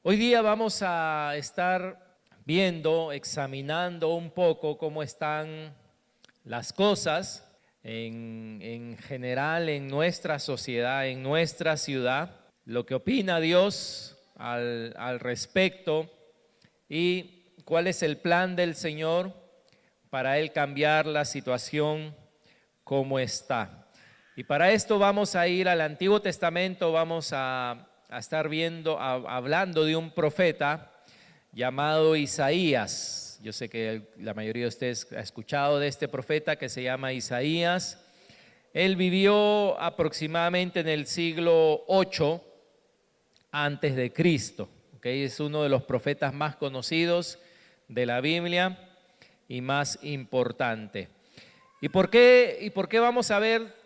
Hoy día vamos a estar viendo, examinando un poco cómo están las cosas en general en nuestra sociedad, en nuestra ciudad, lo que opina Dios al respecto y cuál es el plan del Señor para Él cambiar la situación como está. Y para esto vamos a ir al Antiguo Testamento, vamos a estar hablando de un profeta llamado Isaías. Yo sé que la mayoría de ustedes ha escuchado de este profeta que se llama Isaías. Él vivió aproximadamente en el siglo 8 antes de Cristo. Es uno de los profetas más conocidos de la Biblia y más importante. ¿Y por qué vamos a ver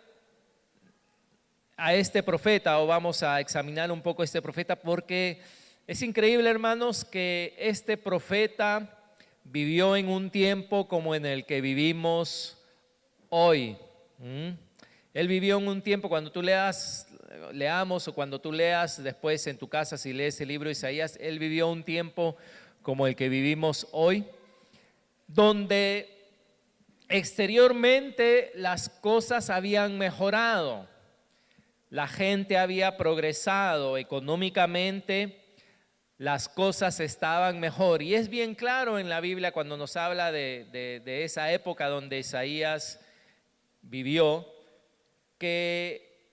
a este profeta, o vamos a examinar un poco este profeta? Porque es increíble, hermanos, que este profeta vivió en un tiempo como en el que vivimos hoy. Él vivió en un tiempo, cuando tú leamos o cuando tú leas después en tu casa, si lees el libro de Isaías, él vivió un tiempo como el que vivimos hoy, donde exteriormente las cosas habían mejorado. La gente había progresado económicamente, las cosas estaban mejor. Y es bien claro en la Biblia cuando nos habla de esa época donde Isaías vivió, que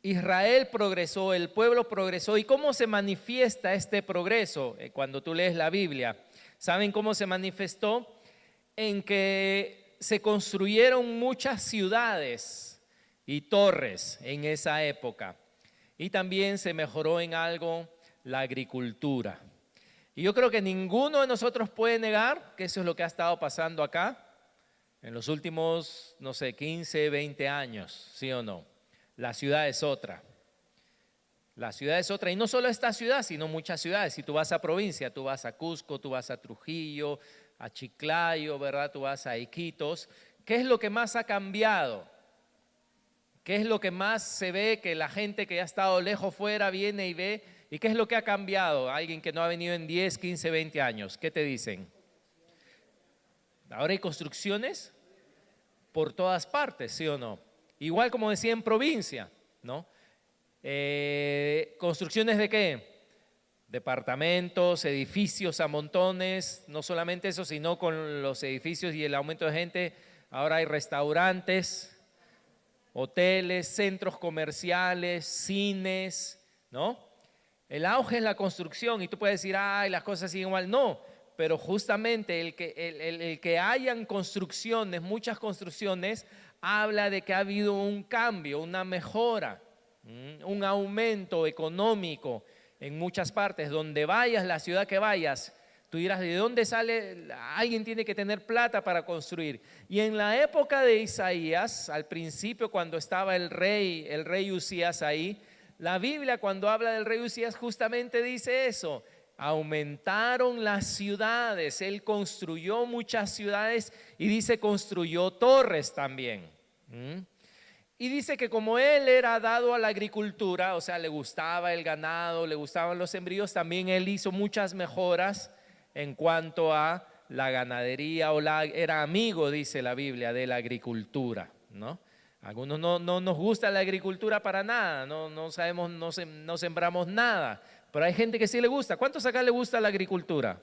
Israel progresó, el pueblo progresó. ¿Y cómo se manifiesta este progreso? Cuando tú lees la Biblia, ¿saben cómo se manifestó? En que se construyeron muchas ciudades y torres en esa época, y también se mejoró en algo la agricultura. Y yo creo que ninguno de nosotros puede negar que eso es lo que ha estado pasando acá en los últimos, 15, 20 años, ¿sí o no? La ciudad es otra. La ciudad es otra, y no solo esta ciudad, sino muchas ciudades. Si tú vas a provincia, tú vas a Cusco, tú vas a Trujillo, a Chiclayo, ¿verdad? Tú vas a Iquitos. ¿Qué es lo que más ha cambiado? ¿Qué es lo que más se ve que la gente que ha estado lejos fuera viene y ve? ¿Y qué es lo que ha cambiado? Alguien que no ha venido en 10, 15, 20 años. ¿Qué te dicen? Ahora hay construcciones por todas partes, ¿sí o no? Igual como decía en provincia, ¿no? ¿Construcciones de qué? Departamentos, edificios a montones. No solamente eso, sino con los edificios y el aumento de gente, ahora hay restaurantes, hoteles, centros comerciales, cines, ¿no? El auge es la construcción, y tú puedes decir, ay, las cosas siguen igual. No, pero justamente el que hayan construcciones, muchas construcciones, habla de que ha habido un cambio, una mejora, un aumento económico en muchas partes. Donde vayas, la ciudad que vayas, tú dirás, ¿de dónde sale? Alguien tiene que tener plata para construir. Y en la época de Isaías, al principio cuando estaba el rey Usías ahí, la Biblia cuando habla del rey Usías justamente dice eso: aumentaron las ciudades. Él construyó muchas ciudades, y dice construyó torres también. Y dice que como él era dado a la agricultura, o sea, le gustaba el ganado, le gustaban los sembríos, también él hizo muchas mejoras en cuanto a la ganadería, era amigo, dice la Biblia, de la agricultura, ¿no? Algunos no nos gusta la agricultura para nada, no sabemos, no sembramos nada, pero hay gente que sí le gusta. ¿Cuántos acá le gusta la agricultura?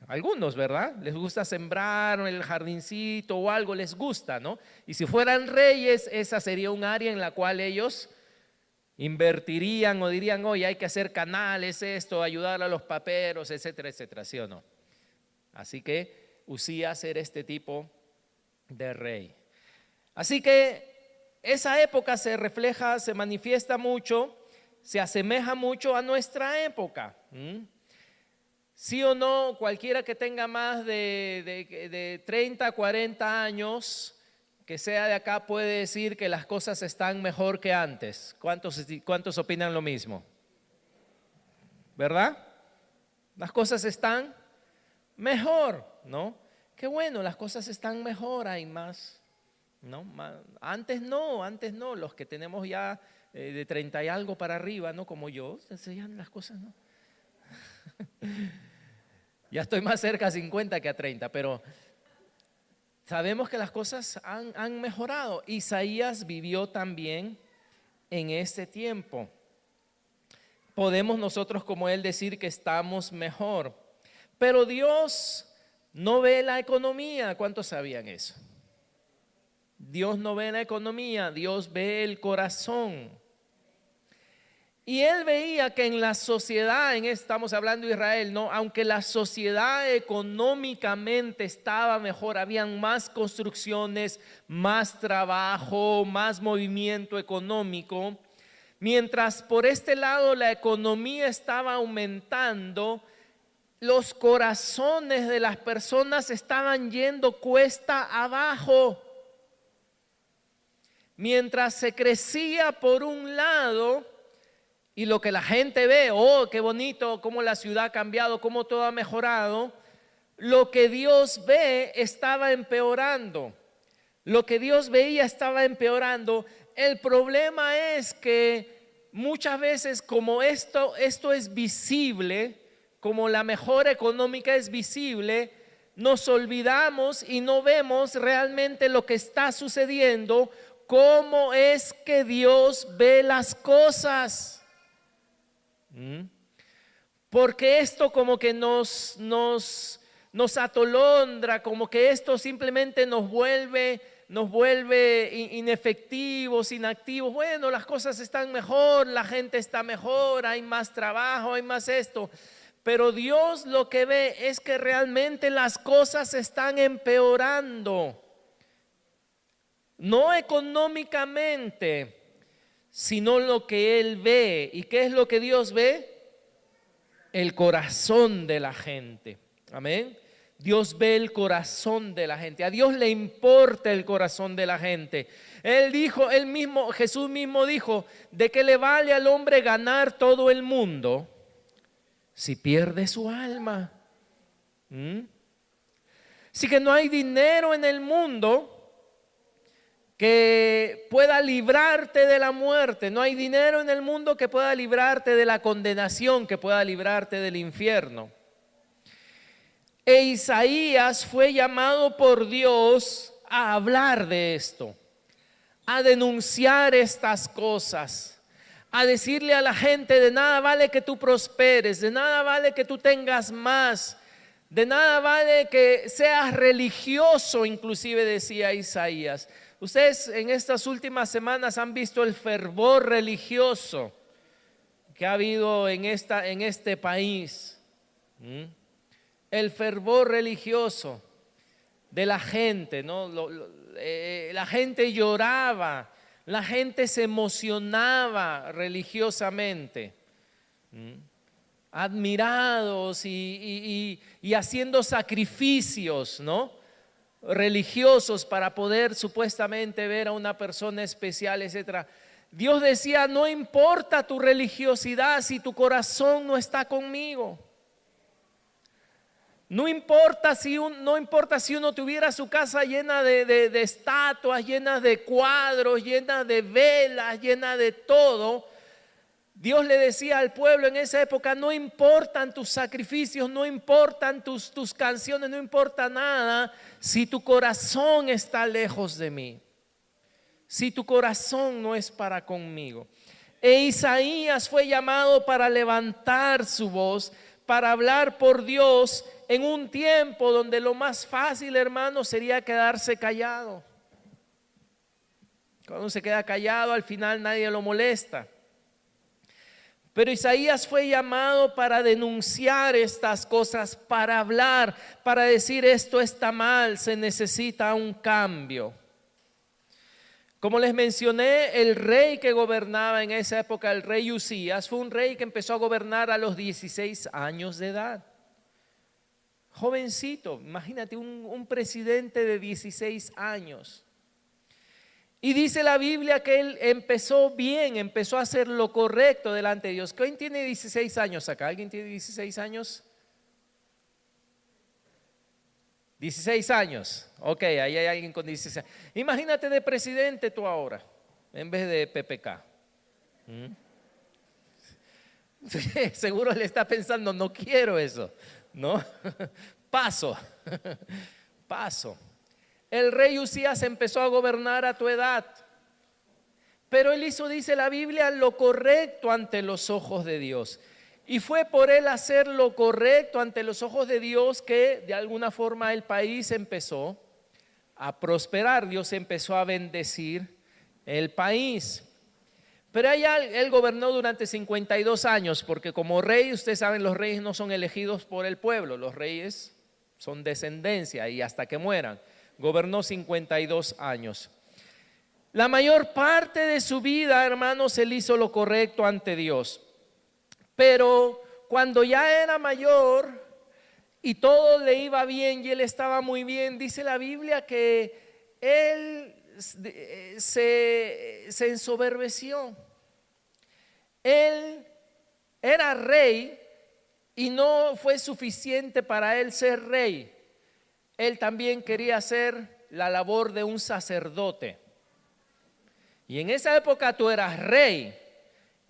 Algunos, ¿verdad? Les gusta sembrar el jardincito o algo, les gusta, ¿no? Y si fueran reyes, esa sería un área en la cual ellos invertirían o dirían, oye, hay que hacer canales, esto, ayudar a los paperos, etcétera, etcétera, ¿sí o no? Así que Usías era este tipo de rey. Así que esa época se refleja, se manifiesta mucho, se asemeja mucho a nuestra época. Sí o no, cualquiera que tenga más de 30, 40 años, que sea de acá, puede decir que las cosas están mejor que antes. ¿Cuántos opinan lo mismo? ¿Verdad? Las cosas están mejor, ¿no? Qué bueno, las cosas están mejor, hay más ¿no? Antes no, los que tenemos ya de 30 y algo para arriba, ¿no? Como yo, ya las cosas, ¿no? Ya estoy más cerca a 50 que a 30, pero sabemos que las cosas han mejorado. Isaías vivió también en este tiempo. Podemos nosotros como él decir que estamos mejor, pero Dios no ve la economía. ¿Cuántos sabían eso? Dios no ve la economía, Dios ve el corazón. Y él veía que en la sociedad, estamos hablando de Israel, ¿no? Aunque la sociedad económicamente estaba mejor, habían más construcciones, más trabajo, más movimiento económico. Mientras por este lado la economía estaba aumentando, los corazones de las personas estaban yendo cuesta abajo. Mientras se crecía por un lado, y lo que la gente ve, oh, qué bonito, cómo la ciudad ha cambiado, cómo todo ha mejorado, lo que Dios ve estaba empeorando. Lo que Dios veía estaba empeorando. El problema es que muchas veces como esto es visible, como la mejora económica es visible, nos olvidamos y no vemos realmente lo que está sucediendo, cómo es que Dios ve las cosas. Porque esto como que nos atolondra, como que esto simplemente nos vuelve inefectivos, inactivos. Bueno, las cosas están mejor, la gente está mejor, hay más trabajo, hay más esto. Pero Dios lo que ve es que realmente las cosas están empeorando. No económicamente, sino lo que Él ve. ¿Y qué es lo que Dios ve? El corazón de la gente. Amén. Dios ve el corazón de la gente. A Dios le importa el corazón de la gente. Jesús mismo dijo, ¿de qué le vale al hombre ganar todo el mundo si pierde su alma? Así que no hay dinero en el mundo que pueda librarte de la muerte. No hay dinero en el mundo que pueda librarte de la condenación, que pueda librarte del infierno. E Isaías fue llamado por Dios a hablar de esto, a denunciar estas cosas, a decirle a la gente: de nada vale que tú prosperes, de nada vale que tú tengas más, de nada vale que seas religioso, inclusive decía Isaías. Ustedes en estas últimas semanas han visto el fervor religioso que ha habido en este país. El fervor religioso de la gente, ¿no? La gente lloraba, la gente se emocionaba religiosamente, admirados y haciendo sacrificios, ¿no? Religiosos para poder supuestamente ver a una persona especial, etc. Dios decía: no importa tu religiosidad si tu corazón no está conmigo. No importa si uno tuviera su casa llena de estatuas, llena de cuadros, llena de velas, llena de todo. Dios le decía al pueblo en esa época: no importan tus sacrificios, no importan tus canciones, no importa nada si tu corazón está lejos de mí, si tu corazón no es para conmigo. E Isaías fue llamado para levantar su voz, para hablar por Dios en un tiempo donde lo más fácil, hermano, sería quedarse callado. Cuando se queda callado, al final nadie lo molesta. Pero Isaías fue llamado para denunciar estas cosas, para hablar, para decir: esto está mal, se necesita un cambio. Como les mencioné, el rey que gobernaba en esa época, el rey Usías, fue un rey que empezó a gobernar a los 16 años de edad. Jovencito, imagínate un presidente de 16 años. Y dice la Biblia que él empezó bien, empezó a hacer lo correcto delante de Dios. ¿Quién tiene 16 años acá? ¿Alguien tiene 16 años? 16 años. Ok, ahí hay alguien con 16 años. Imagínate de presidente tú ahora, en vez de PPK. Seguro le está pensando, no quiero eso, ¿no? Paso, paso. El rey Usías empezó a gobernar a tu edad, pero él hizo, dice la Biblia, lo correcto ante los ojos de Dios. Y fue por él hacer lo correcto ante los ojos de Dios que de alguna forma el país empezó a prosperar. Dios empezó a bendecir el país. Pero allá él gobernó durante 52 años, porque como rey, ustedes saben, los reyes no son elegidos por el pueblo, los reyes son descendencia y hasta que mueran. Gobernó 52 años. La mayor parte de su vida, hermanos, él hizo lo correcto ante Dios. Pero cuando ya era mayor y todo le iba bien y él estaba muy bien, dice la Biblia que él se ensoberbeció. Él era rey y no fue suficiente para él ser rey. Él también quería hacer la labor de un sacerdote. Y en esa época tú eras rey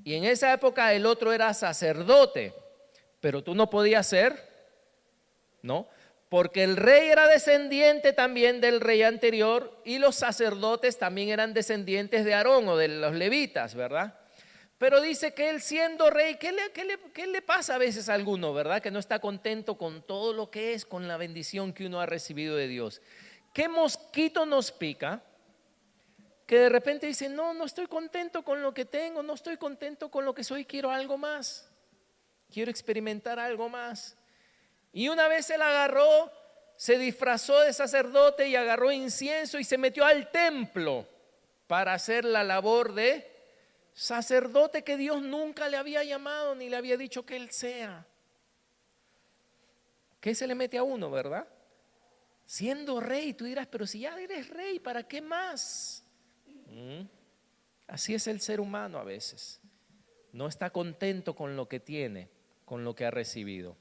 y en esa época el otro era sacerdote, pero tú no podías ser, ¿no? Porque el rey era descendiente también del rey anterior y los sacerdotes también eran descendientes de Aarón o de los levitas, ¿verdad? Pero dice que él siendo rey, ¿qué le pasa a veces a alguno, verdad? Que no está contento con todo lo que es, con la bendición que uno ha recibido de Dios. ¿Qué mosquito nos pica? Que de repente dice, no estoy contento con lo que tengo, no estoy contento con lo que soy, quiero algo más, quiero experimentar algo más. Y una vez él agarró, se disfrazó de sacerdote y agarró incienso y se metió al templo para hacer la labor de sacerdote que Dios nunca le había llamado ni le había dicho que él sea. ¿Qué se le mete a uno, verdad? Siendo rey, tú dirás, pero si ya eres rey, ¿para qué más? Así es el ser humano a veces. No está contento con lo que tiene, con lo que ha recibido.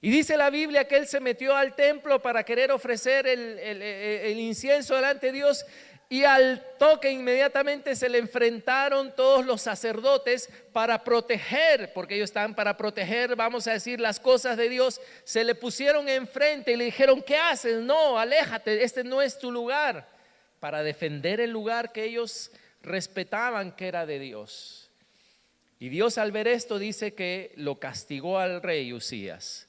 Y dice la Biblia que él se metió al templo para querer ofrecer el incienso delante de Dios y al toque inmediatamente se le enfrentaron todos los sacerdotes para proteger, porque ellos estaban para proteger, vamos a decir, las cosas de Dios. Se le pusieron enfrente y le dijeron, ¿qué haces? No, aléjate, este no es tu lugar, para defender el lugar que ellos respetaban que era de Dios. Y Dios al ver esto dice que lo castigó al rey Usías.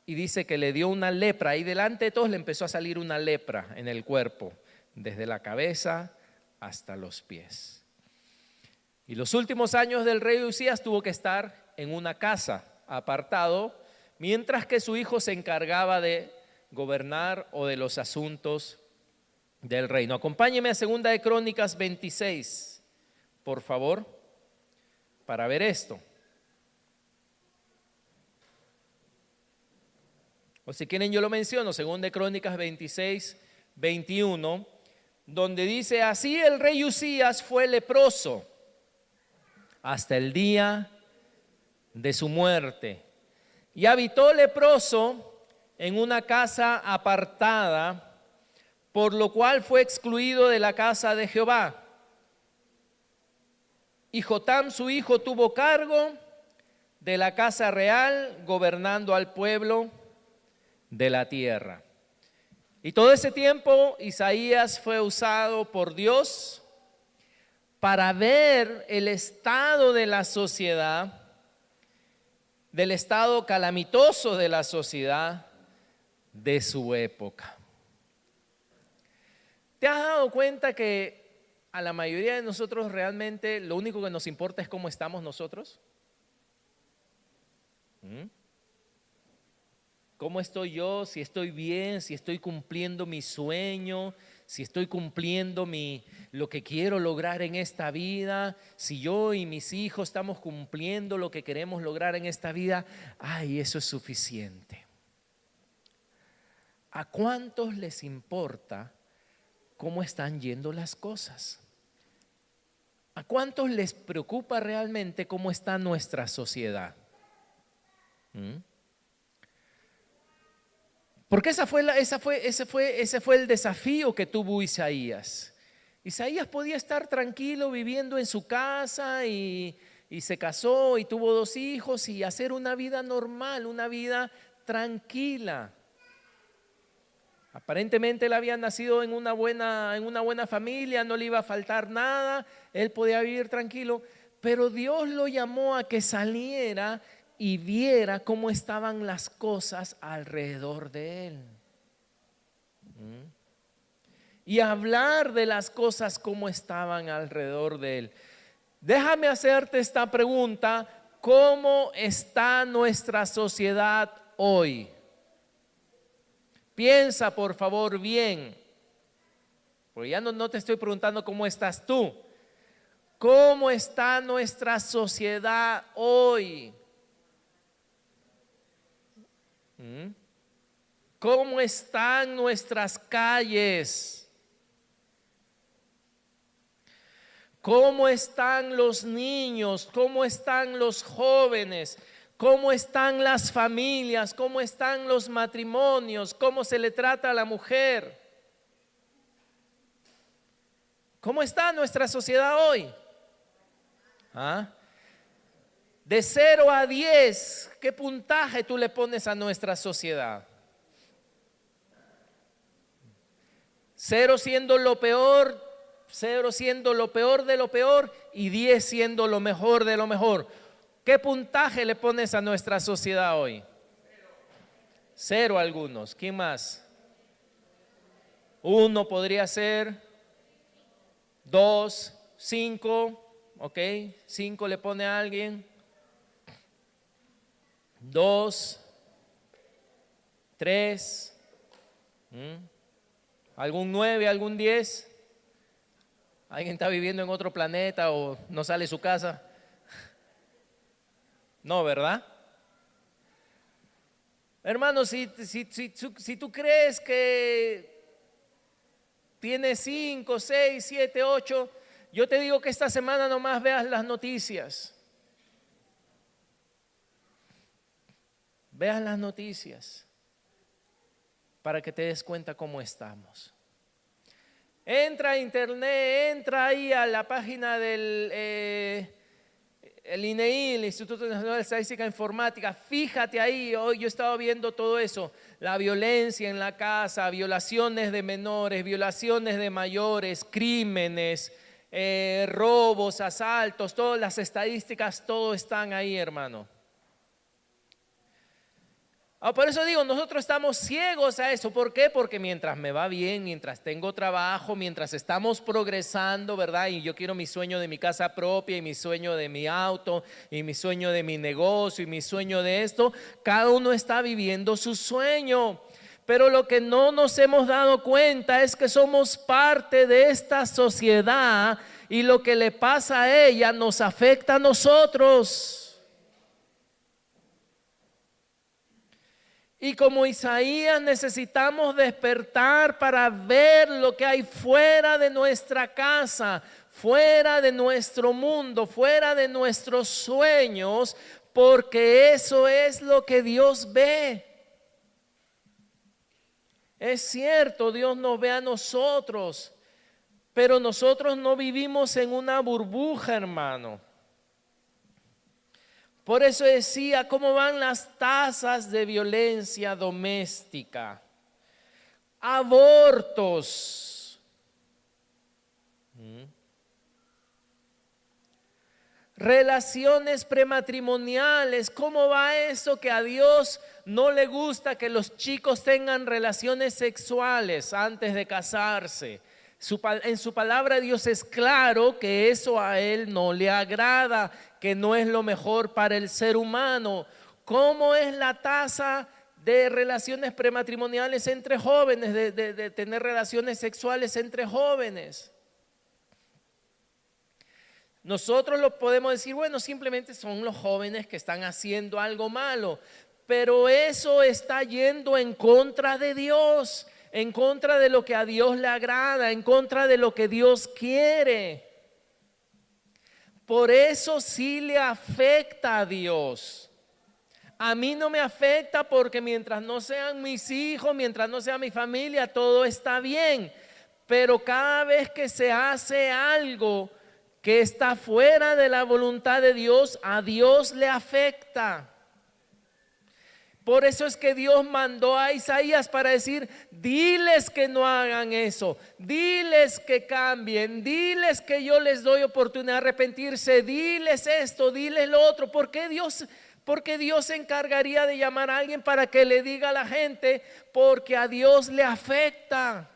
Y dice que le dio una lepra y delante de todos le empezó a salir una lepra en el cuerpo, desde la cabeza hasta los pies. Y los últimos años del rey Usías tuvo que estar en una casa apartado, mientras que su hijo se encargaba de gobernar o de los asuntos del reino. Acompáñeme a 2 de Crónicas 26, por favor, para ver esto. O si quieren yo lo menciono, 2 de Crónicas 26, 21, donde dice, así el rey Usías fue leproso hasta el día de su muerte. Y habitó leproso en una casa apartada, por lo cual fue excluido de la casa de Jehová. Y Jotam su hijo tuvo cargo de la casa real, gobernando al pueblo de la tierra. Y todo ese tiempo Isaías fue usado por Dios para ver el estado de la sociedad, del estado calamitoso de la sociedad de su época. ¿Te has dado cuenta que a la mayoría de nosotros realmente lo único que nos importa es cómo estamos nosotros? ¿Cómo estoy yo? Si estoy bien, si estoy cumpliendo mi sueño, si estoy cumpliendo lo que quiero lograr en esta vida, si yo y mis hijos estamos cumpliendo lo que queremos lograr en esta vida, ay, eso es suficiente. ¿A cuántos les importa cómo están yendo las cosas? ¿A cuántos les preocupa realmente cómo está nuestra sociedad? Porque ese fue el desafío que tuvo Isaías. Isaías podía estar tranquilo viviendo en su casa y se casó y tuvo 2 hijos y hacer una vida normal, una vida tranquila. Aparentemente él había nacido en una buena familia, no le iba a faltar nada, él podía vivir tranquilo, pero Dios lo llamó a que saliera y viera cómo estaban las cosas alrededor de él. Y hablar de las cosas como estaban alrededor de él. Déjame hacerte esta pregunta: ¿cómo está nuestra sociedad hoy? Piensa por favor bien, porque ya no te estoy preguntando cómo estás tú. ¿Cómo está nuestra sociedad hoy? ¿Cómo están nuestras calles? ¿Cómo están los niños? ¿Cómo están los jóvenes? ¿Cómo están las familias? ¿Cómo están los matrimonios? ¿Cómo se le trata a la mujer? ¿Cómo está nuestra sociedad hoy? De 0 a 10, ¿qué puntaje tú le pones a nuestra sociedad? 0 siendo lo peor, 0 siendo lo peor de lo peor y 10 siendo lo mejor de lo mejor. ¿Qué puntaje le pones a nuestra sociedad hoy? 0 algunos. ¿Quién más? 1 podría ser. 2, 5. Ok, 5 le pone a alguien. 2, 3. ¿Algún 9, algún 10? ¿Alguien está viviendo en otro planeta o no sale de su casa? No, ¿verdad? Hermano, si tú crees que tienes 5, 6, 7, 8, yo te digo que esta semana nomás veas las noticias. Veas las noticias para que te des cuenta cómo estamos. Entra a internet, entra ahí a la página del el INEI, el Instituto Nacional de Estadística e Informática. Fíjate ahí, hoy yo he estado viendo todo eso, la violencia en la casa, violaciones de menores, violaciones de mayores, crímenes, robos, asaltos, todas las estadísticas, todo están ahí, hermano. Por eso digo, nosotros estamos ciegos a eso. ¿Por qué? Porque mientras me va bien, mientras tengo trabajo, mientras estamos progresando, ¿verdad? Y yo quiero mi sueño de mi casa propia y mi sueño de mi auto y mi sueño de mi negocio y mi sueño de esto, cada uno está viviendo su sueño. Pero lo que no nos hemos dado cuenta es que somos parte de esta sociedad y lo que le pasa a ella nos afecta a nosotros. Y como Isaías necesitamos despertar para ver lo que hay fuera de nuestra casa, fuera de nuestro mundo, fuera de nuestros sueños, porque eso es lo que Dios ve. Es cierto, Dios nos ve a nosotros, pero nosotros no vivimos en una burbuja, hermano. Por eso decía, ¿cómo van las tasas de violencia doméstica? Abortos. Relaciones prematrimoniales. ¿Cómo va eso que a Dios no le gusta que los chicos tengan relaciones sexuales antes de casarse? En su palabra Dios es claro que eso a Él no le agrada, que no es lo mejor para el ser humano. ¿Cómo es la tasa de relaciones prematrimoniales entre jóvenes, de tener relaciones sexuales entre jóvenes? Nosotros lo podemos decir, bueno, simplemente son los jóvenes que están haciendo algo malo, pero eso está yendo en contra de Dios, en contra de lo que a Dios le agrada, en contra de lo que Dios quiere. Por eso sí le afecta a Dios. A mí no me afecta porque mientras no sean mis hijos, mientras no sea mi familia, todo está bien. Pero cada vez que se hace algo que está fuera de la voluntad de Dios, a Dios le afecta. Por eso es que Dios mandó a Isaías para decir, diles que no hagan eso, diles que cambien, diles que yo les doy oportunidad de arrepentirse, diles esto, diles lo otro. ¿Por qué Dios se encargaría de llamar a alguien para que le diga a la gente? Porque a Dios le afecta.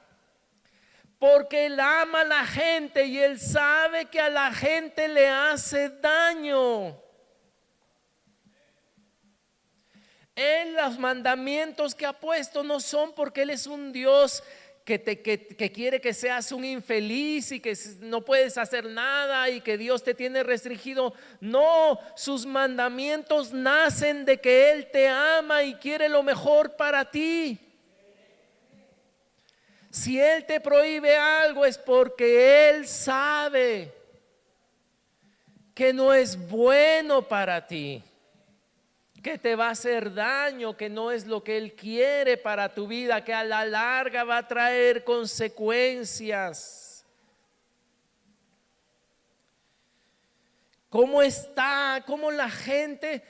Porque Él ama a la gente y Él sabe que a la gente le hace daño. Él, los mandamientos que ha puesto no son porque Él es un Dios que quiere que seas un infeliz y que no puedes hacer nada y que Dios te tiene restringido. No, sus mandamientos nacen de que Él te ama y quiere lo mejor para ti. Si Él te prohíbe algo es porque Él sabe que no es bueno para ti, que te va a hacer daño, que no es lo que Él quiere para tu vida, que a la larga va a traer consecuencias. ¿Cómo está? ¿Cómo la gente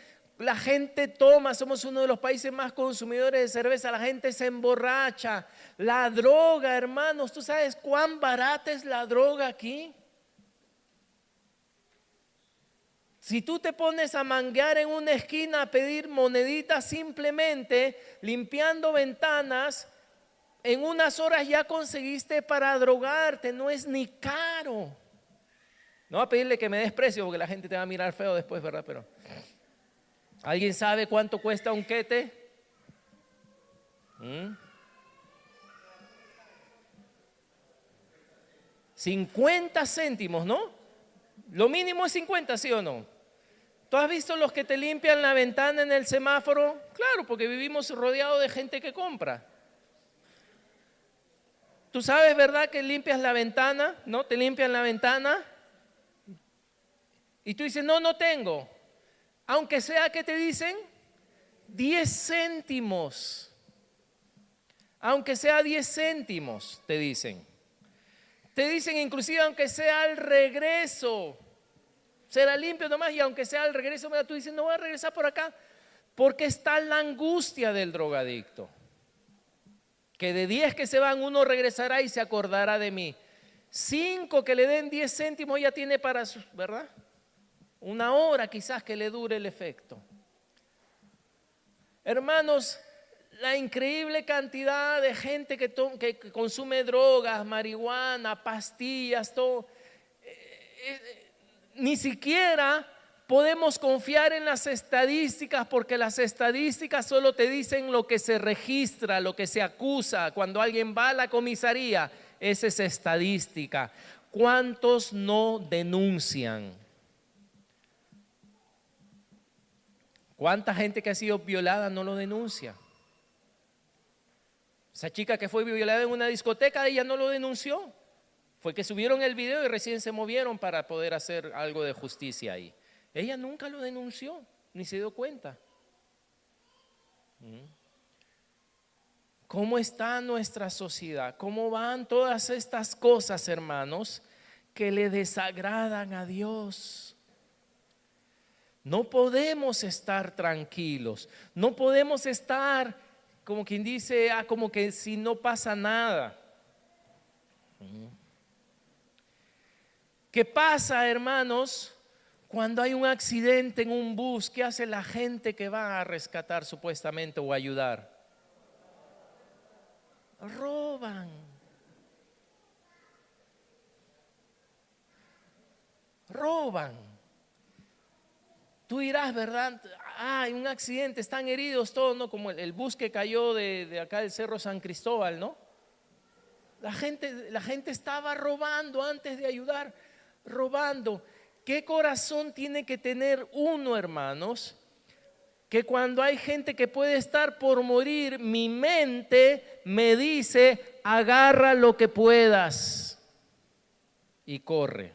toma? Somos uno de los países más consumidores de cerveza. La gente se emborracha. La droga, hermanos, ¿tú sabes cuán barata es la droga aquí? Si tú te pones a manguear en una esquina a pedir moneditas simplemente limpiando ventanas, en unas horas ya conseguiste para drogarte, no es ni caro. No va a pedirle que me des precio porque la gente te va a mirar feo después, ¿verdad? Pero ¿alguien sabe cuánto cuesta un quete? 50 céntimos, ¿no? Lo mínimo es 50, ¿sí o no? ¿Tú has visto los que te limpian la ventana en el semáforo? Claro, porque vivimos rodeados de gente que compra. ¿Tú sabes, verdad, que limpias la ventana? ¿No? Te limpian la ventana. Y tú dices, no tengo. Aunque sea que te dicen 10 céntimos. Aunque sea 10 céntimos, te dicen. Te dicen inclusive aunque sea al regreso. Será limpio nomás y aunque sea al regreso, tú dices, no voy a regresar por acá. Porque está la angustia del drogadicto. Que de 10 que se van, uno regresará y se acordará de mí. 5 que le den 10 céntimos ya tiene para su, ¿verdad? Una hora quizás que le dure el efecto. Hermanos, la increíble cantidad de gente que consume drogas, marihuana, pastillas, todo. Ni siquiera podemos confiar en las estadísticas porque las estadísticas solo te dicen lo que se registra, lo que se acusa. Cuando alguien va a la comisaría, esa es estadística. ¿Cuántos no denuncian? ¿Cuánta gente que ha sido violada no lo denuncia? Esa chica que fue violada en una discoteca, ella no lo denunció. Fue que subieron el video y recién se movieron para poder hacer algo de justicia ahí. Ella nunca lo denunció, ni se dio cuenta. ¿Cómo está nuestra sociedad? ¿Cómo van todas estas cosas, hermanos, que le desagradan a Dios? No podemos estar tranquilos, no podemos estar como quien dice, como que si no pasa nada. ¿Qué pasa, hermanos, cuando hay un accidente en un bus? ¿Qué hace la gente que va a rescatar supuestamente o ayudar? Roban. Roban. Tú dirás, ¿verdad? Hay un accidente, están heridos todos, ¿no? Como el bus que cayó de acá del Cerro San Cristóbal, ¿no? La gente estaba robando antes de ayudar, robando. ¿Qué corazón tiene que tener uno, hermanos? Que cuando hay gente que puede estar por morir, mi mente me dice, agarra lo que puedas y corre.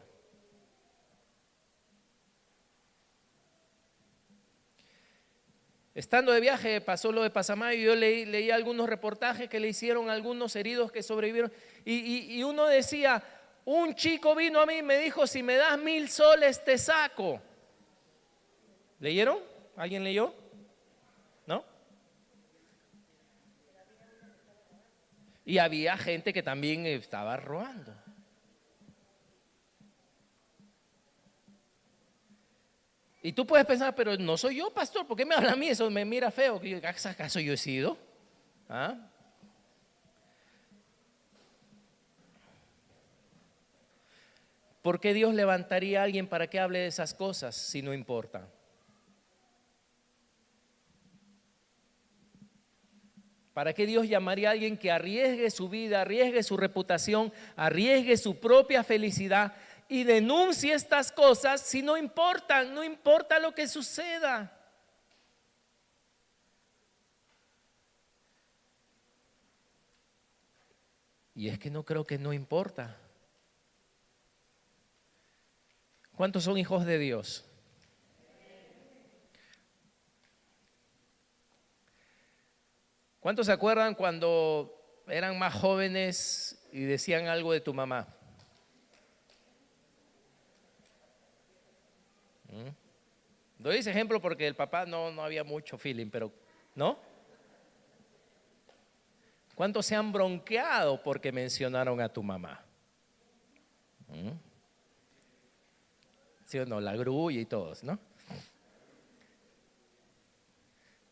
Estando de viaje, pasó lo de Pasamayo, y yo leí algunos reportajes que le hicieron a algunos heridos que sobrevivieron. Y uno decía, un chico vino a mí y me dijo, si me das 1,000 soles te saco. ¿Leyeron? ¿Alguien leyó? ¿No? Y había gente que también estaba robando. Y tú puedes pensar, pero no soy yo, pastor, ¿por qué me habla a mí? Eso me mira feo. ¿Acaso yo he sido? ¿Ah? ¿Por qué Dios levantaría a alguien para que hable de esas cosas si no importa? ¿Para qué Dios llamaría a alguien que arriesgue su vida, arriesgue su reputación, arriesgue su propia felicidad y denuncie estas cosas si no importan, no importa lo que suceda? Y es que no creo que no importa. ¿Cuántos son hijos de Dios? ¿Cuántos se acuerdan cuando eran más jóvenes y decían algo de tu mamá? Doy ese ejemplo porque el papá no había mucho feeling, pero ¿no? ¿Cuántos se han bronqueado porque mencionaron a tu mamá? ¿Sí o no? La grulla y todos, ¿no?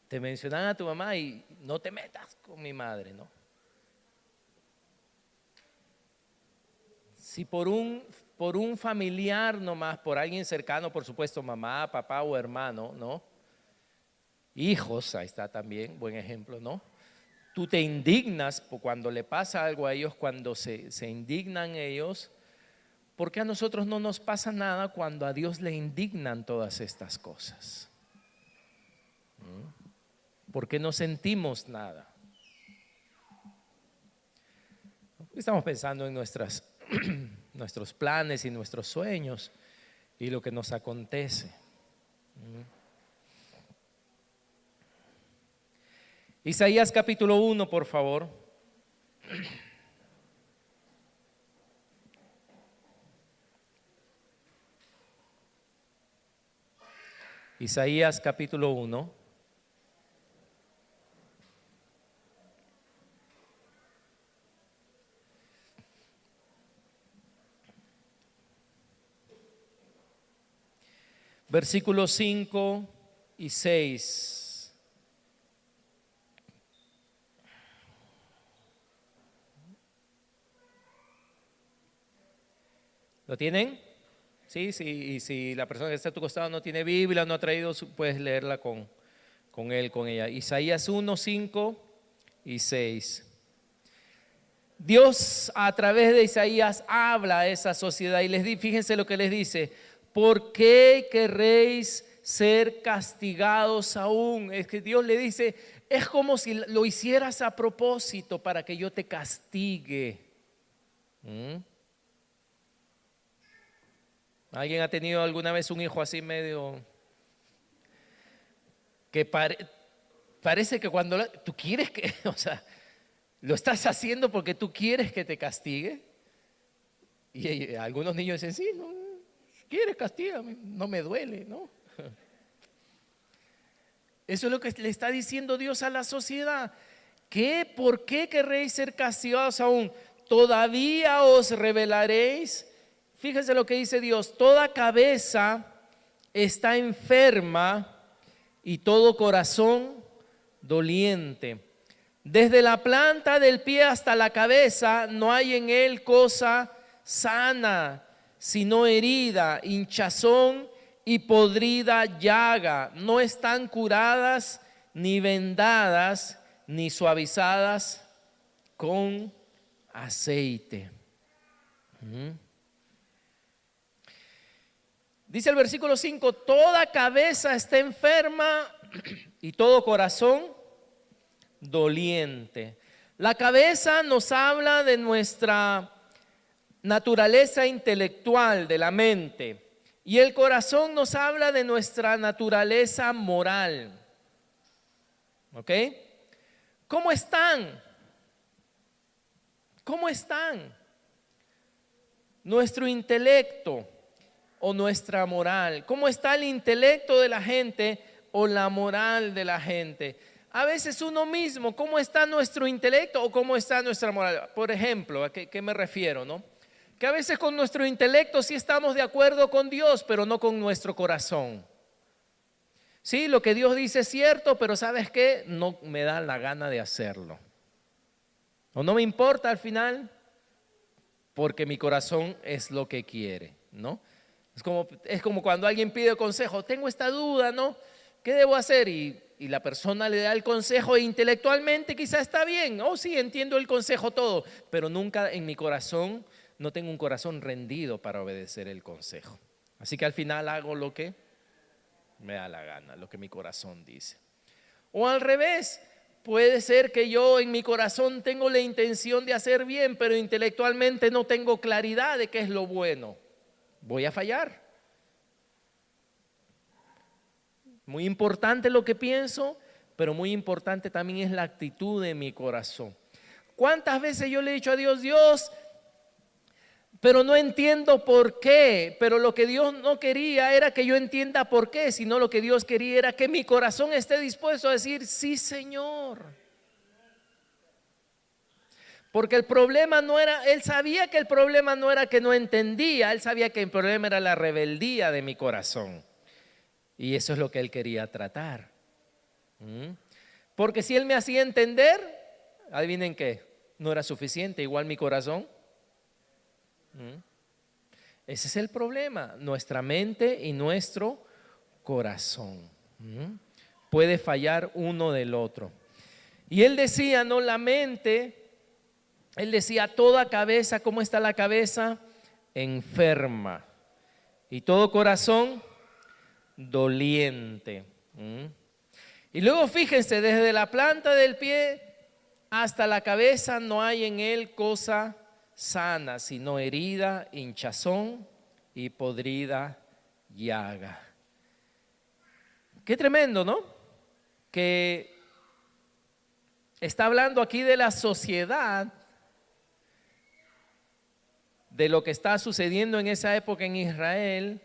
Te mencionan a tu mamá y no te metas con mi madre, ¿no? Si por un familiar nomás, por alguien cercano, por supuesto, mamá, papá o hermano, ¿no? Hijos, ahí está también, buen ejemplo, ¿no? Tú te indignas cuando le pasa algo a ellos, cuando se indignan ellos, porque a nosotros no nos pasa nada cuando a Dios le indignan todas estas cosas. Porque no sentimos nada. Estamos pensando en nuestros planes y nuestros sueños y lo que nos acontece. Isaías capítulo 1, por favor. Isaías capítulo 1. Versículos 5 y 6. ¿Lo tienen? Sí, sí, y si la persona que está a tu costado no tiene Biblia, no ha traído, puedes leerla con él, con ella. Isaías 1, 5 y 6. Dios a través de Isaías habla a esa sociedad y fíjense lo que les dice: ¿por qué querréis ser castigados aún? Es que Dios le dice, es como si lo hicieras a propósito para que yo te castigue. ¿Alguien ha tenido alguna vez un hijo así medio que parece que cuando tú quieres que, o sea, lo estás haciendo porque tú quieres que te castigue? Y algunos niños dicen, sí, no, quieres castígame, no me duele, ¿no? Eso es lo que le está diciendo Dios a la sociedad. ¿Por qué querréis ser castigados aún? ¿Todavía os rebelaréis? Fíjense lo que dice Dios: toda cabeza está enferma y todo corazón doliente. Desde la planta del pie hasta la cabeza no hay en él cosa sana, sino herida, hinchazón y podrida llaga. No están curadas, ni vendadas, ni suavizadas con aceite. Dice el versículo 5, toda cabeza está enferma y todo corazón doliente. La cabeza nos habla de nuestra naturaleza intelectual, de la mente, y el corazón nos habla de nuestra naturaleza moral. ¿Ok? ¿Cómo están? ¿Cómo están? Nuestro intelecto o nuestra moral. ¿Cómo está el intelecto de la gente o la moral de la gente? A veces uno mismo, ¿cómo está nuestro intelecto o cómo está nuestra moral? Por ejemplo, ¿a qué me refiero, no? Que a veces con nuestro intelecto sí estamos de acuerdo con Dios, pero no con nuestro corazón. Sí, lo que Dios dice es cierto, pero ¿sabes qué? No me da la gana de hacerlo. O no me importa al final, porque mi corazón es lo que quiere, ¿no? Es como cuando alguien pide consejo, tengo esta duda, ¿no? ¿Qué debo hacer? Y la persona le da el consejo e intelectualmente quizá está bien. Oh, sí, entiendo el consejo todo, pero nunca en mi corazón, no tengo un corazón rendido para obedecer el consejo. Así que al final hago lo que me da la gana, lo que mi corazón dice. O al revés, puede ser que yo en mi corazón tengo la intención de hacer bien, pero intelectualmente no tengo claridad de qué es lo bueno. Voy a fallar. Muy importante lo que pienso, pero muy importante también es la actitud de mi corazón. ¿Cuántas veces yo le he dicho a Dios, Dios, pero no entiendo por qué? Pero lo que Dios no quería era que yo entienda por qué, sino lo que Dios quería era que mi corazón esté dispuesto a decir, sí, Señor. Porque el problema no era, él sabía que el problema no era que no entendía, él sabía que el problema era la rebeldía de mi corazón. Y eso es lo que él quería tratar. Porque si él me hacía entender, adivinen qué, no era suficiente, igual mi corazón. Ese es el problema, nuestra mente y nuestro corazón. Puede fallar uno del otro. Y él decía, no, la mente, él decía, toda cabeza, ¿cómo está la cabeza? Enferma. Y todo corazón doliente. Y luego fíjense, desde la planta del pie hasta la cabeza no hay en él cosa sana, sino herida, hinchazón y podrida llaga. Qué tremendo, ¿no? Que está hablando aquí de la sociedad, de lo que está sucediendo en esa época en Israel.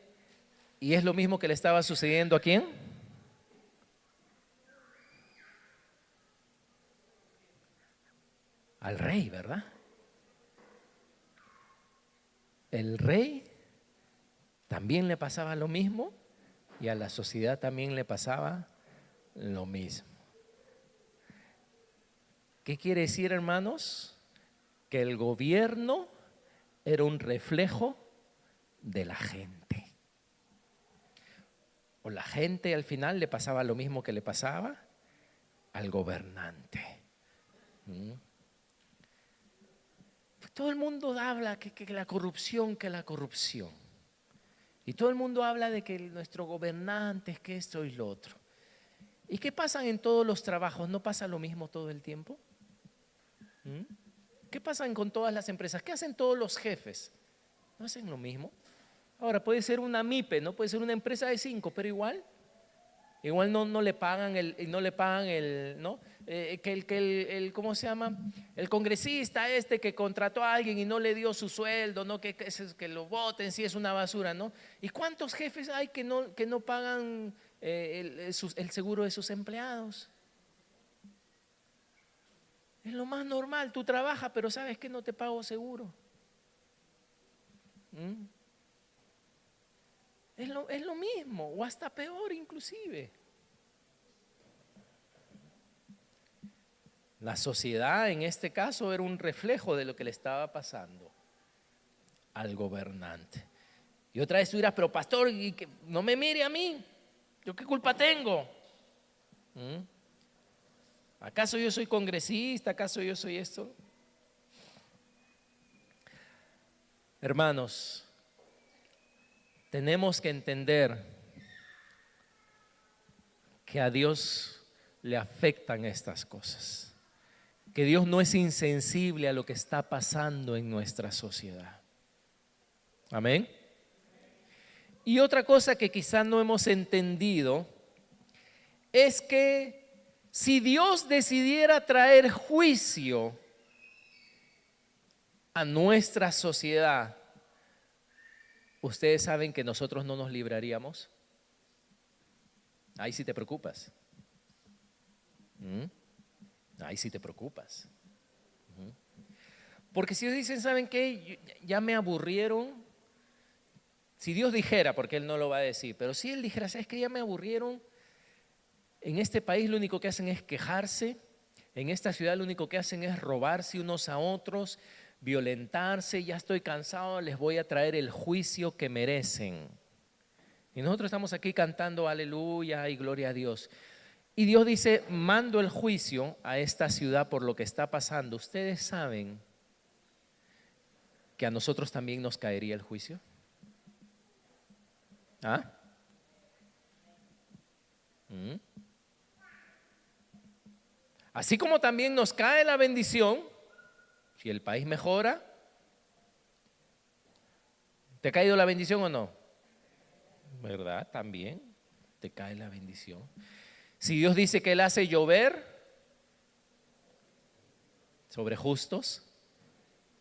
Y es lo mismo que le estaba sucediendo ¿a quién? Al rey, ¿verdad? El rey también le pasaba lo mismo y a la sociedad también le pasaba lo mismo. ¿Qué quiere decir, hermanos? Que el gobierno era un reflejo de la gente. O la gente al final le pasaba lo mismo que le pasaba al gobernante. Todo el mundo habla que la corrupción, Y todo el mundo habla de que nuestro gobernante es que esto y lo otro. ¿Y qué pasa en todos los trabajos? ¿No pasa lo mismo todo el tiempo? ¿Qué pasa con todas las empresas? ¿Qué hacen todos los jefes? ¿No hacen lo mismo? Ahora puede ser una MIPE, no puede ser una empresa de 5, pero igual no le pagan ¿no? ¿Cómo se llama? El congresista que contrató a alguien y no le dio su sueldo, ¿no? Que lo voten si es una basura, ¿no? ¿Y cuántos jefes hay que no pagan el seguro de sus empleados? Es lo más normal, tú trabajas, pero sabes que no te pago seguro. Es lo mismo, o hasta peor inclusive. La sociedad en este caso era un reflejo de lo que le estaba pasando al gobernante. Y otra vez tú dirás, pero pastor, y que no me mire a mí, ¿yo qué culpa tengo? ¿Acaso yo soy congresista? ¿Acaso yo soy esto? Hermanos, tenemos que entender que a Dios le afectan estas cosas, que Dios no es insensible a lo que está pasando en nuestra sociedad. Amén. Y otra cosa que quizás no hemos entendido es que Si Dios decidiera traer juicio a nuestra sociedad, ¿ustedes saben que nosotros no nos libraríamos? Ahí sí te preocupas. Ahí sí te preocupas. Porque si ellos dicen, ¿saben qué? Ya me aburrieron. Si Dios dijera, porque Él no lo va a decir, pero si Él dijera, ¿sabes qué? Ya me aburrieron. En este país lo único que hacen es quejarse. En esta ciudad lo único que hacen es robarse unos a otros, violentarse. Ya estoy cansado, les voy a traer el juicio que merecen. Y nosotros estamos aquí cantando aleluya y gloria a Dios. Y Dios dice, mando el juicio a esta ciudad por lo que está pasando. ¿Ustedes saben que a nosotros también nos caería el juicio? ¿Ah? Así como también nos cae la bendición, si el país mejora, ¿te ha caído la bendición o no? ¿Verdad? También te cae la bendición. Si Dios dice que Él hace llover sobre justos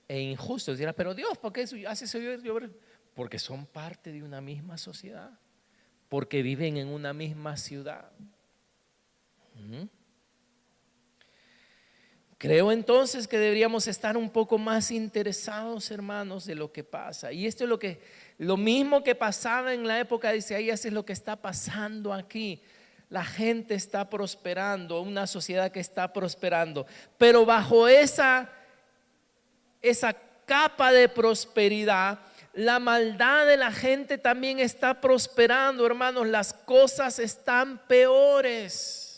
e injustos, dirás, pero Dios, ¿por qué hace llover? Porque son parte de una misma sociedad, porque viven en una misma ciudad. Creo entonces que deberíamos estar un poco más interesados, hermanos, de lo que pasa. Y esto es lo mismo que pasaba en la época de Isaías, es lo que está pasando aquí. La gente está prosperando, una sociedad que está prosperando, pero bajo esa capa de prosperidad, la maldad de la gente también está prosperando, hermanos. Las cosas están peores.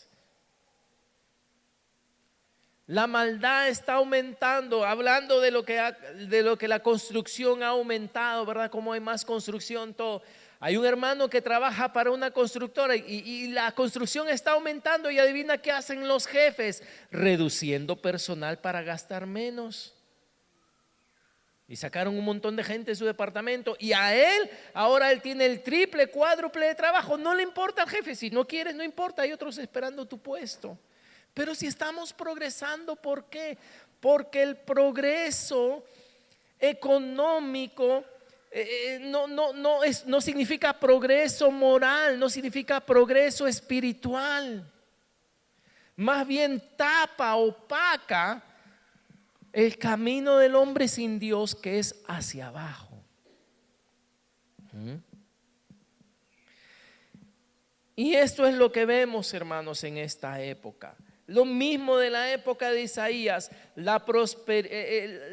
La maldad está aumentando, hablando de lo que la construcción ha aumentado, ¿verdad? Como hay más construcción, todo. Hay un hermano que trabaja para una constructora y la construcción está aumentando, y adivina qué hacen los jefes, reduciendo personal para gastar menos. Y sacaron un montón de gente de su departamento, y ahora él tiene el triple, cuádruple de trabajo. No le importa al jefe, si no quieres, no importa, hay otros esperando tu puesto. Pero si estamos progresando, ¿por qué? Porque el progreso económico no significa progreso moral, no significa progreso espiritual. Más bien tapa, opaca el camino del hombre sin Dios, que es hacia abajo. Y esto es lo que vemos, hermanos, en esta época. Lo mismo de la época de Isaías,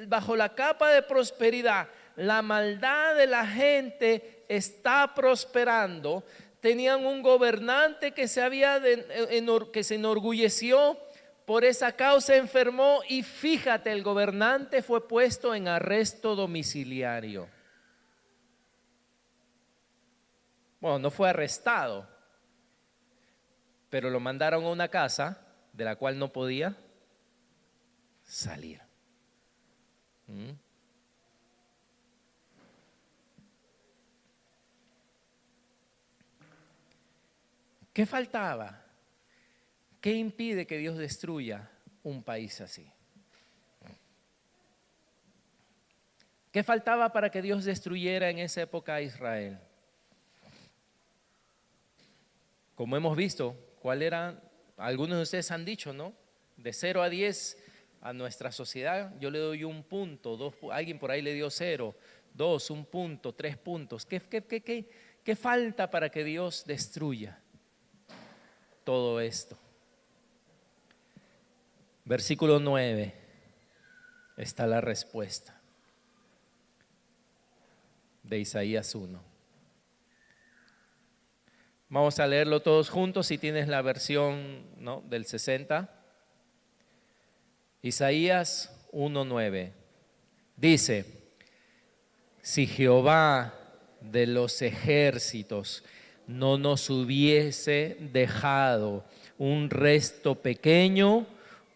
bajo la capa de prosperidad, la maldad de la gente está prosperando. Tenían un gobernante que se enorgulleció, por esa causa enfermó, y fíjate, el gobernante fue puesto en arresto domiciliario. Bueno, no fue arrestado, pero lo mandaron a una casa de la cual no podía salir. ¿Qué faltaba? ¿Qué impide que Dios destruya un país así? ¿Qué faltaba para que Dios destruyera en esa época a Israel? Como hemos visto, ¿cuál era? Algunos de ustedes han dicho, ¿no? De 0 a 10 a nuestra sociedad, yo le doy 1 punto, alguien por ahí le dio 0, 2, 1 punto, 3 puntos. ¿Qué falta para que Dios destruya todo esto? Versículo 9 está la respuesta de Isaías 1. Vamos a leerlo todos juntos si tienes la versión, ¿no?, del 60. Isaías 1:9 dice: si Jehová de los ejércitos no nos hubiese dejado un resto pequeño,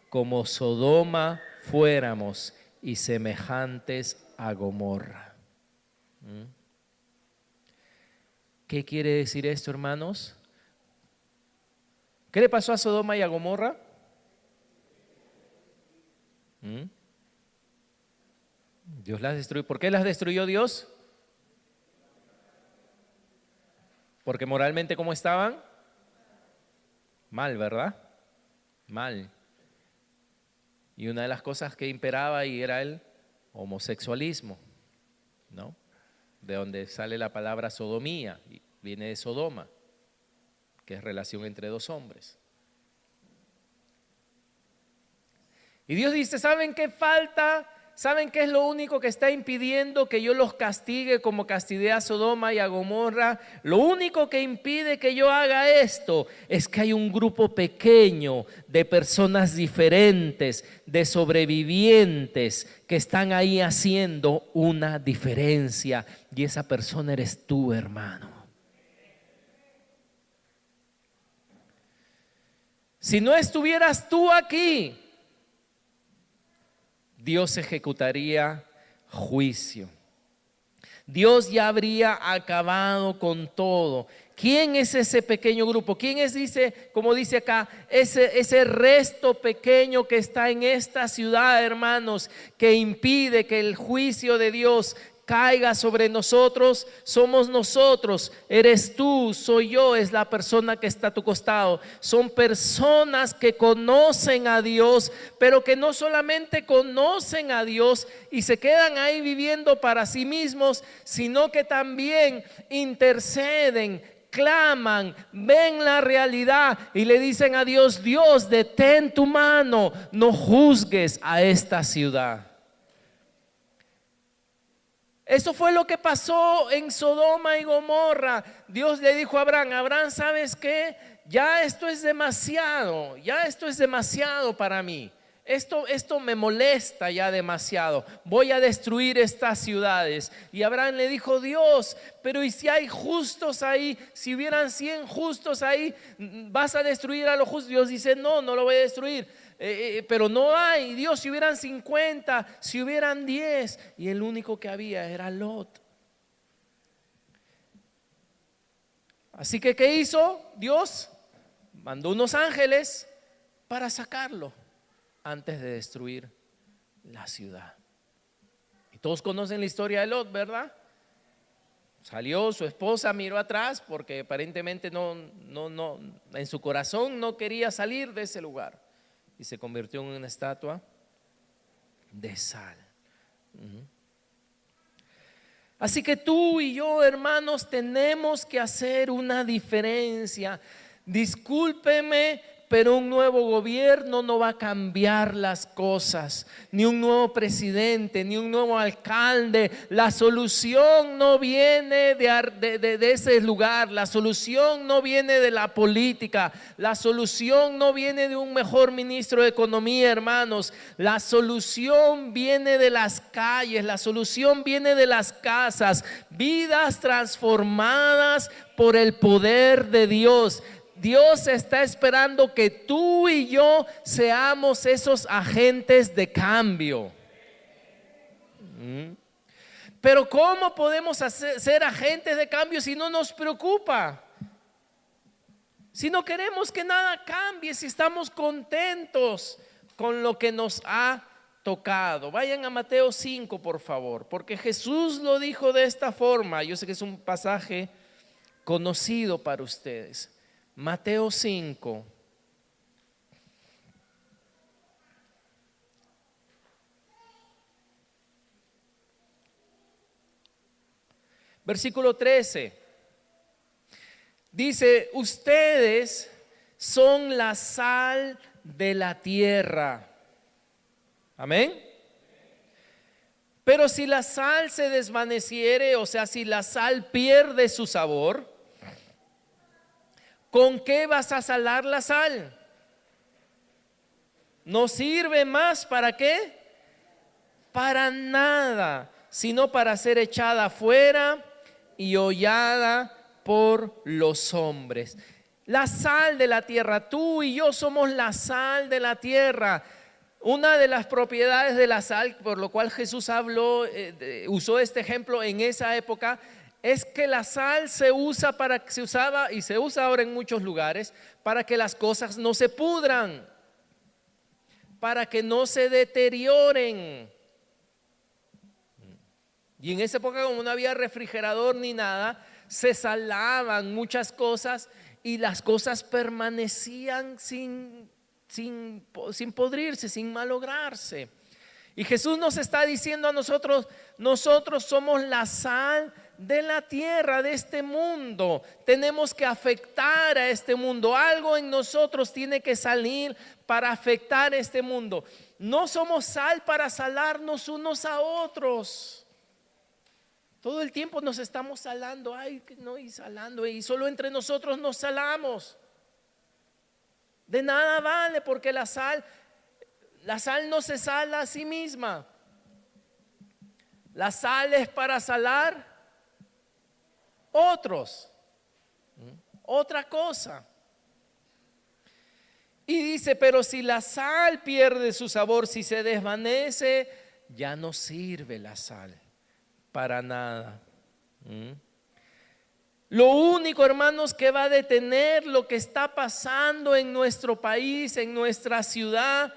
como Sodoma fuéramos y semejantes a Gomorra. ¿Qué quiere decir esto, hermanos? ¿Qué le pasó a Sodoma y a Gomorra? Dios las destruyó. ¿Por qué las destruyó Dios? Porque moralmente, ¿cómo estaban? Mal, ¿verdad? Mal. Y una de las cosas que imperaba ahí era el homosexualismo, ¿no? De donde sale la palabra sodomía, viene de Sodoma, que es relación entre dos hombres. Y Dios dice, ¿saben qué falta? ¿Saben qué es lo único que está impidiendo que yo los castigue como castigué a Sodoma y a Gomorra? Lo único que impide que yo haga esto es que hay un grupo pequeño de personas diferentes, de sobrevivientes que están ahí haciendo una diferencia. Y esa persona eres tú, hermano. Si no estuvieras tú aquí, Dios ejecutaría juicio. Dios ya habría acabado con todo. ¿Quién es ese pequeño grupo? ¿Quién es, dice, como dice acá, ese resto pequeño que está en esta ciudad, hermanos, que impide que el juicio de Dios caiga sobre nosotros? Somos nosotros, eres tú, soy yo, es la persona que está a tu costado. Son personas que conocen a Dios, pero que no solamente conocen a Dios y se quedan ahí viviendo para sí mismos, sino que también interceden, claman, ven la realidad y le dicen a Dios: Dios, detén tu mano, no juzgues a esta ciudad. Eso fue lo que pasó en Sodoma y Gomorra. Dios le dijo a Abraham: Abraham, ¿sabes qué? Ya esto es demasiado, para mí. Esto me molesta ya demasiado. Voy a destruir estas ciudades. Y Abraham le dijo: Dios, pero ¿y si hay justos ahí? Si hubieran 100 justos ahí, ¿vas a destruir a los justos? Dios dice: no lo voy a destruir. Pero no hay. Dios, si hubieran 50, si hubieran 10, y el único que había era Lot. Así que ¿qué hizo Dios? Mandó unos ángeles para sacarlo antes de destruir la ciudad. Y todos conocen la historia de Lot, ¿verdad? Salió, su esposa miró atrás porque aparentemente no, en su corazón no quería salir de ese lugar. Y se convirtió en una estatua de sal. Así que tú y yo, hermanos, tenemos que hacer una diferencia. Discúlpeme, pero un nuevo gobierno no va a cambiar las cosas, ni un nuevo presidente, ni un nuevo alcalde. La solución no viene de ese lugar, la solución no viene de la política, la solución no viene de un mejor ministro de economía, hermanos. La solución viene de las calles, la solución viene de las casas, vidas transformadas por el poder de Dios. Dios está esperando que tú y yo seamos esos agentes de cambio. Pero ¿cómo podemos ser agentes de cambio si no nos preocupa? Si no queremos que nada cambie, si estamos contentos con lo que nos ha tocado. Vayan a Mateo 5, por favor, porque Jesús lo dijo de esta forma. Yo sé que es un pasaje conocido para ustedes. Mateo 5. Versículo 13. Dice: ustedes son la sal de la tierra. Amén. Pero si la sal se desvaneciere, o sea, si la sal pierde su sabor, ¿con qué vas a salar la sal? No sirve más, ¿para qué? Para nada, sino para ser echada afuera y hollada por los hombres. La sal de la tierra, tú y yo somos la sal de la tierra. Una de las propiedades de la sal, por lo cual Jesús habló, usó este ejemplo en esa época, es que la sal se usaba y se usa ahora en muchos lugares para que las cosas no se pudran, para que no se deterioren. Y en esa época, como no había refrigerador ni nada, se salaban muchas cosas y las cosas permanecían sin podrirse, sin malograrse. Y Jesús nos está diciendo a nosotros somos la sal de la tierra, de este mundo. Tenemos que afectar a este mundo. Algo en nosotros tiene que salir para afectar a este mundo. No somos sal para salarnos unos a otros. Todo el tiempo nos estamos salando, y salando, y solo entre nosotros nos salamos. De nada vale, porque la sal no se sala a sí misma. La sal es para salar otros, otra cosa. Y dice, pero si la sal pierde su sabor, si se desvanece, ya no sirve la sal para nada. Lo único, hermanos, que va a detener lo que está pasando en nuestro país, en nuestra ciudad,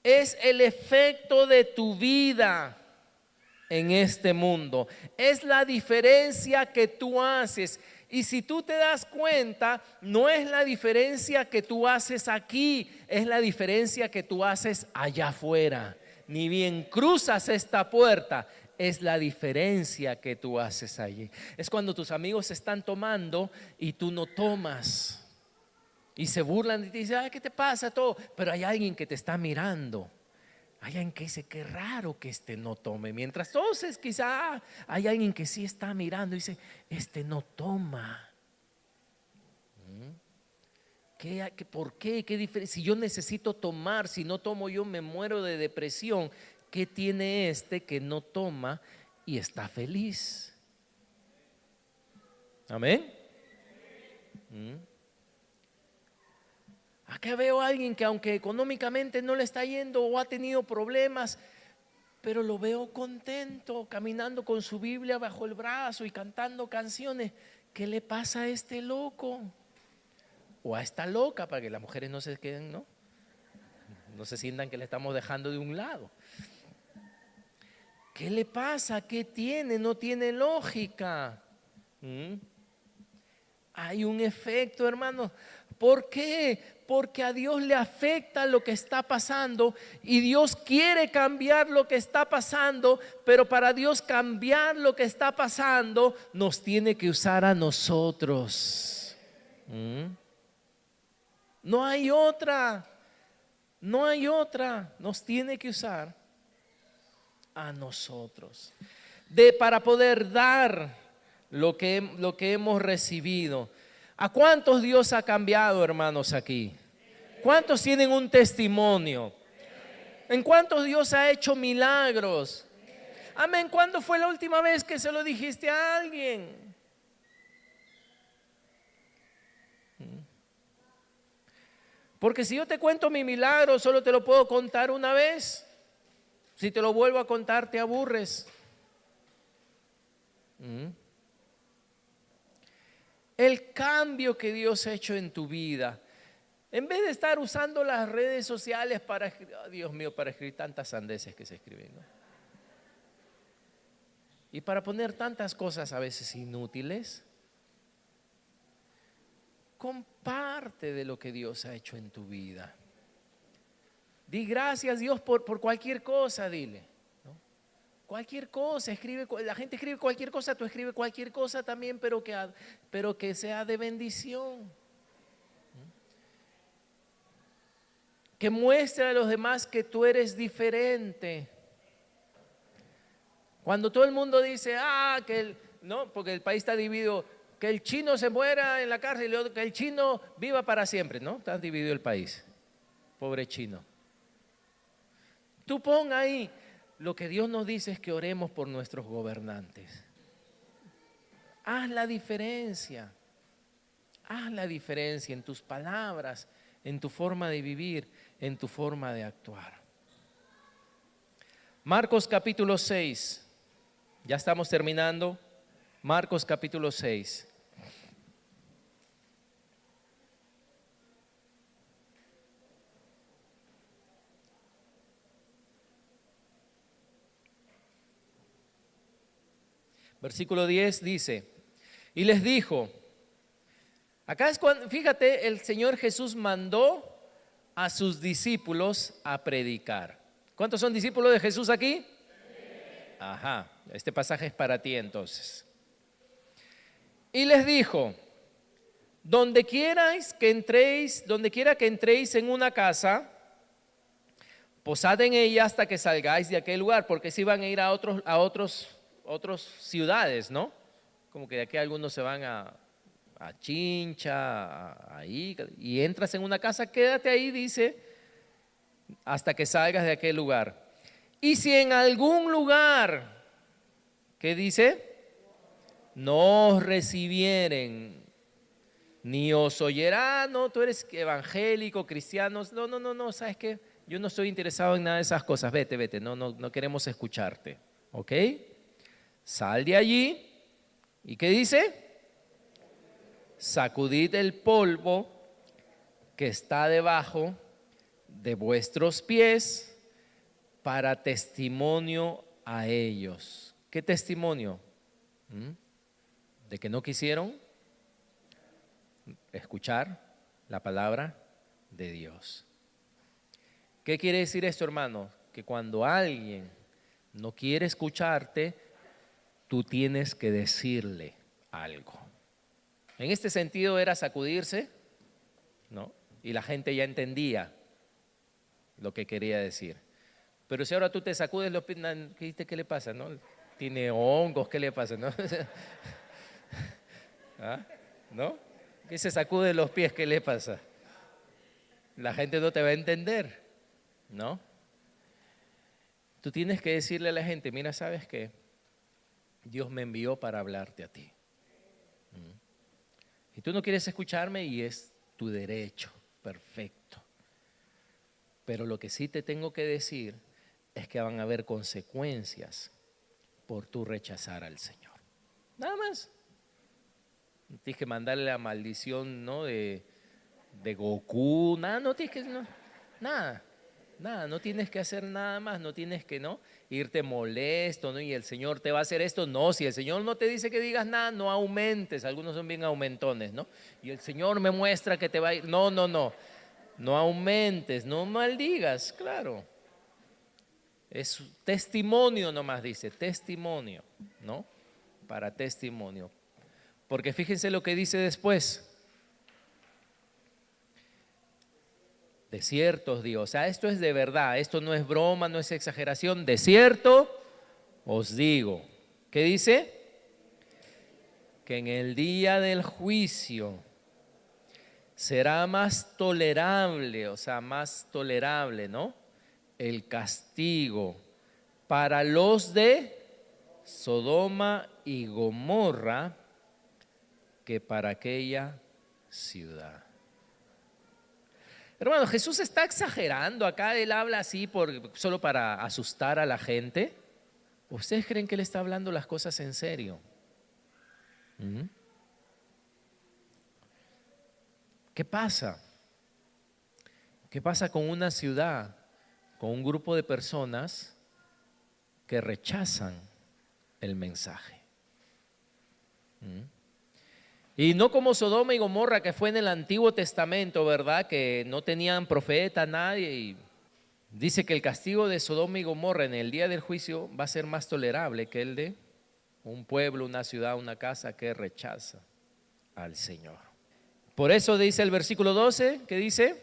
es el efecto de tu vida en este mundo. Es la diferencia que tú haces. Y si tú te das cuenta, no es la diferencia que tú haces aquí, es la diferencia que tú haces allá afuera. Ni bien cruzas esta puerta, es la diferencia que tú haces allí. Es cuando tus amigos están tomando y tú no tomas. Y se burlan y te dicen, ¿qué te pasa todo? Pero hay alguien que te está mirando. Hay alguien que dice, qué raro que este no tome. Mientras todos quizá hay alguien que sí está mirando y dice, este no toma. ¿Por qué? ¿Qué diferencia? Si yo necesito tomar, si no tomo yo me muero de depresión. ¿Qué tiene este que no toma y está feliz? Amén. Acá veo a alguien que aunque económicamente no le está yendo o ha tenido problemas, pero lo veo contento, caminando con su Biblia bajo el brazo y cantando canciones. ¿Qué le pasa a este loco? O a esta loca, para que las mujeres no se queden, no se sientan que le estamos dejando de un lado. ¿Qué le pasa? ¿Qué tiene? No tiene lógica. Hay un efecto, hermanos. ¿Por qué? Porque a Dios le afecta lo que está pasando y Dios quiere cambiar lo que está pasando, pero para Dios cambiar lo que está pasando nos tiene que usar a nosotros. No hay otra, nos tiene que usar a nosotros para poder dar lo que hemos recibido. ¿A cuántos Dios ha cambiado, hermanos, aquí? ¿Cuántos tienen un testimonio? ¿En cuántos Dios ha hecho milagros? Amén. ¿Cuándo fue la última vez que se lo dijiste a alguien? Porque si yo te cuento mi milagro, solo te lo puedo contar una vez. Si te lo vuelvo a contar, te aburres. El cambio que Dios ha hecho en tu vida, en vez de estar usando las redes sociales para, Dios mío, para escribir tantas sandeces que se escriben, y para poner tantas cosas a veces inútiles, comparte de lo que Dios ha hecho en tu vida. Di gracias, Dios, por cualquier cosa, dile. Cualquier cosa, la gente escribe cualquier cosa, tú escribes cualquier cosa también, pero que sea de bendición. Que muestre a los demás que tú eres diferente. Cuando todo el mundo dice, porque el país está dividido, que el chino se muera en la cárcel y que el chino viva para siempre, ¿no? Está dividido el país. Pobre chino. Tú pon ahí. Lo que Dios nos dice es que oremos por nuestros gobernantes. Haz la diferencia. Haz la diferencia en tus palabras, en tu forma de vivir, en tu forma de actuar. Marcos capítulo 6. Ya estamos terminando. Marcos capítulo 6. Versículo 10 dice, y les dijo, acá es cuando, fíjate, el Señor Jesús mandó a sus discípulos a predicar. ¿Cuántos son discípulos de Jesús aquí? Ajá, este pasaje es para ti entonces. Y les dijo, donde quiera que entréis en una casa, posad en ella hasta que salgáis de aquel lugar, porque si van a ir a otras ciudades, ¿no? Como que de aquí algunos se van a Chincha, ahí, y entras en una casa, quédate ahí, dice, hasta que salgas de aquel lugar. Y si en algún lugar, ¿qué dice? No os recibieren, ni os oyerá, no, tú eres evangélico, cristiano, no, ¿sabes qué? Yo no estoy interesado en nada de esas cosas, vete, no queremos escucharte, ¿ok? Sal de allí, ¿y qué dice? Sacudid el polvo que está debajo de vuestros pies para testimonio a ellos. ¿Qué testimonio? De que no quisieron escuchar la palabra de Dios. ¿Qué quiere decir esto, hermano? Que cuando alguien no quiere escucharte, tú tienes que decirle algo. En este sentido era sacudirse, ¿no? Y la gente ya entendía lo que quería decir. Pero si ahora tú te sacudes los pies, ¿qué le pasa, no? Tiene hongos, ¿qué le pasa, no? ¿Ah? ¿No? ¿Qué se sacude los pies, qué le pasa? La gente no te va a entender, ¿no? Tú tienes que decirle a la gente, mira, ¿sabes qué? Dios me envió para hablarte a ti. Y tú no quieres escucharme y es tu derecho, perfecto. Pero lo que sí te tengo que decir es que van a haber consecuencias por tu rechazar al Señor. Nada más. No tienes que mandarle la maldición, ¿no? de Goku, nada, no tienes que, nada, no tienes que hacer nada más, no tienes que, ¿no? Irte molesto, ¿no? Y el Señor te va a hacer esto, no, si el Señor no te dice que digas nada, no aumentes, algunos son bien aumentones, ¿no? Y el Señor me muestra que te va a ir, no aumentes, no maldigas, claro. Es testimonio nomás dice, testimonio, ¿no? Para testimonio. Porque fíjense lo que dice después. De cierto os digo, o sea, esto es de verdad, esto no es broma, no es exageración, de cierto os digo. ¿Qué dice? Que en el día del juicio será más tolerable, o sea, más tolerable, ¿no? El castigo para los de Sodoma y Gomorra que para aquella ciudad. Hermano, Jesús está exagerando acá, Él habla así solo para asustar a la gente. ¿Ustedes creen que Él está hablando las cosas en serio? ¿Qué pasa? ¿Qué pasa con una ciudad, con un grupo de personas que rechazan el mensaje? Y no como Sodoma y Gomorra, que fue en el Antiguo Testamento, ¿verdad? Que no tenían profeta, nadie. Y dice que el castigo de Sodoma y Gomorra en el día del juicio va a ser más tolerable que el de un pueblo, una ciudad, una casa que rechaza al Señor. Por eso dice el versículo 12, que dice,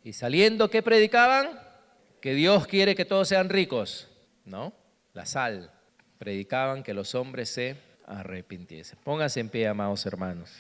y saliendo, ¿qué predicaban? Que Dios quiere que todos sean ricos, ¿no? La sal. Predicaban que los hombres se arrepintiesen. Pónganse en pie, amados hermanos.